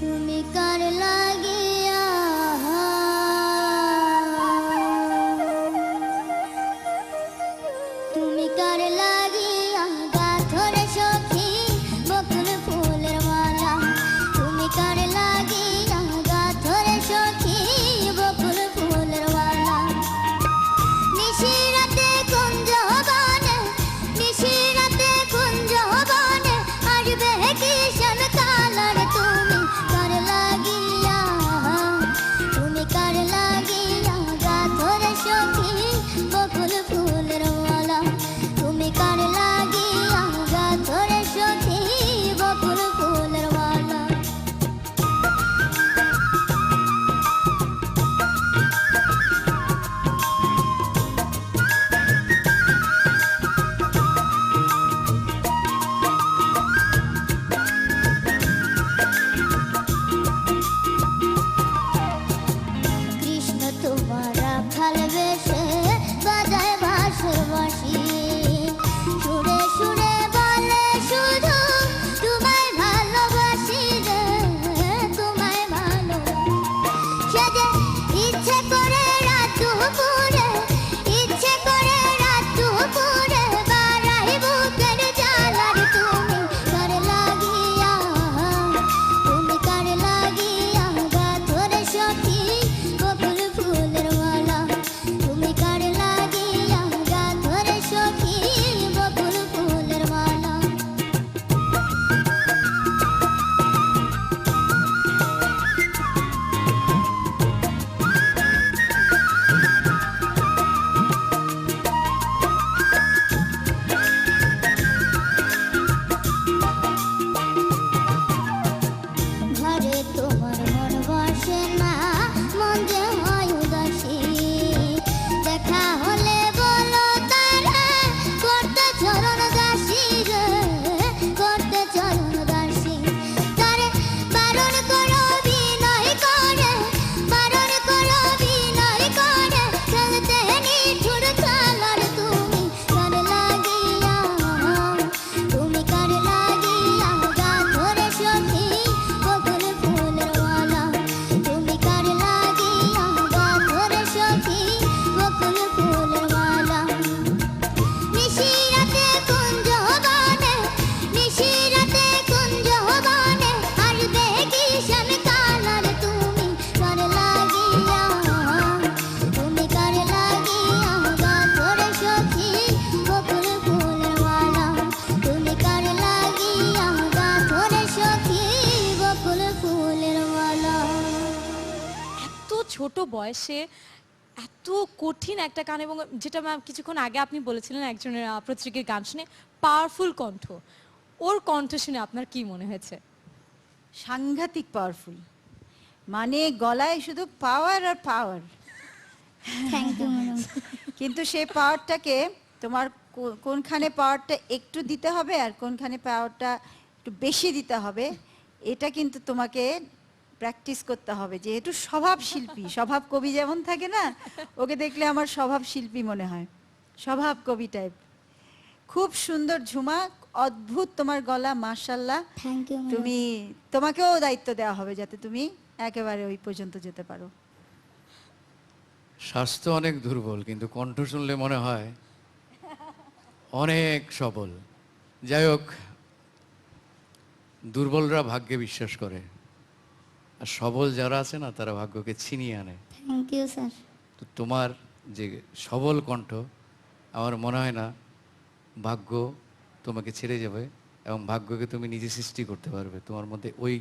তুমি কার লাগিয়া তুমি কার লাগিয়া গাথরে সখী বকুল ফুলের মালা তুমি কার লাগিয়া গাথরে সখী বকুল ফুলের মালা নিশিরাতে কুঞ্জ বনে নিশিরাতে কুঞ্জ বনে আসবে কিষণ কালার তুমি কার লাগিয়া গাথরে সখী বকুল ফুলের মালা তুমি কার লাগিয়া গাথরে সখী বকুল ফুলের মালা কৃষ্ণ তোমারা ভালোবেসে বাজায় বাঁশির বাঁশি সুরে সুরে বলে শুধু তোমায় ভালোবাসি রে তোমায় ভালোবাসি সে যে ইচ্ছে করে রাত দুপুরে ইচ্ছে করে রাত দুপুরে বাড়াই বুকের জ্বালার তুমি কার লাগিয়া গাথরে সখী বকুল ফুলের মালা তুমি কার লাগিয়া গাথরে সখী বকুল ফুলের মালা ঘরে তোমার মন বসে না মন যে হয় উদাসী দেখা হলে বলো তারা করতে চরণ দাসী রে করতে চরণ দাসী তারে বারণ করো বিনয় করে বারণ করো বিনয় করে চলতে নিঠুর কালার তুমি কার লাগিয়া গাথরে সখী বকুল ফুলের মালা তুমি কার লাগিয়া গাথরে সখী বকুল ফুলের মালা নিশিরাতে কুঞ্জ বনে নিশিরাতে কুঞ্জ বনে আসবে কিষণ কালার তুমি কার লাগিয়া গাথরে সখী বকুল ফুলের মালা তুমি কার লাগিয়া গাথরে সখী বকুল ফুলের মালা এত ছোট বয়সে এত কঠিন একটা গান, এবং যেটা ম্যাম কিছুক্ষণ আগে আপনি বলেছিলেন একজনের প্রতিযোগীর গান শুনে পাওয়ারফুল কণ্ঠ, ওর কণ্ঠ শুনে আপনার কি মনে হয়েছে? সাংঘাতিক পাওয়ারফুল, মানে গলায় শুধু পাওয়ার আর পাওয়ার। থ্যাংক ইউ ম্যাডাম কিন্তু সেই পাওয়ারটাকে তোমার কোনখানে পাওয়ারটা একটু দিতে হবে আর কোনখানে পাওয়ারটা একটু বেশি দিতে হবে, এটা কিন্তু তোমাকে প্র্যাকটিস করতে হবে। যেহেতু স্বভাব শিল্পী, স্বভাব কবি যেমন থাকে না, ওকে দেখলে আমার স্বভাব শিল্পী মনে হয়, স্বভাব কবি টাইপ। খুব সুন্দর ঝুমা, অদ্ভুত তোমার গলা, মাশাআল্লাহ। থ্যাংক ইউ তুমি তোমাকেও দায়িত্ব দেওয়া হবে যাতে তুমি একেবারে ওই পর্যন্ত যেতে পারো। স্বাস্থ্য অনেক দুর্বল, কিন্তু কণ্ঠ শুনলে মনে হয় অনেক সবল। যাই হোক, দুর্বলরা ভাগ্যে বিশ্বাস করে, আর সবল যারা আছে না তারা ভাগ্যকে ছিনিয়ে আনে। থ্যাংক ইউ স্যার তো তোমার যে সবল কণ্ঠ, আমার মনে হয় না ভাগ্য তোমাকে ছেড়ে যাবে, এবং ভাগ্যকে তুমি নিজে সৃষ্টি করতে পারবে, তোমার মধ্যে ওই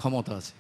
ক্ষমতা আছে।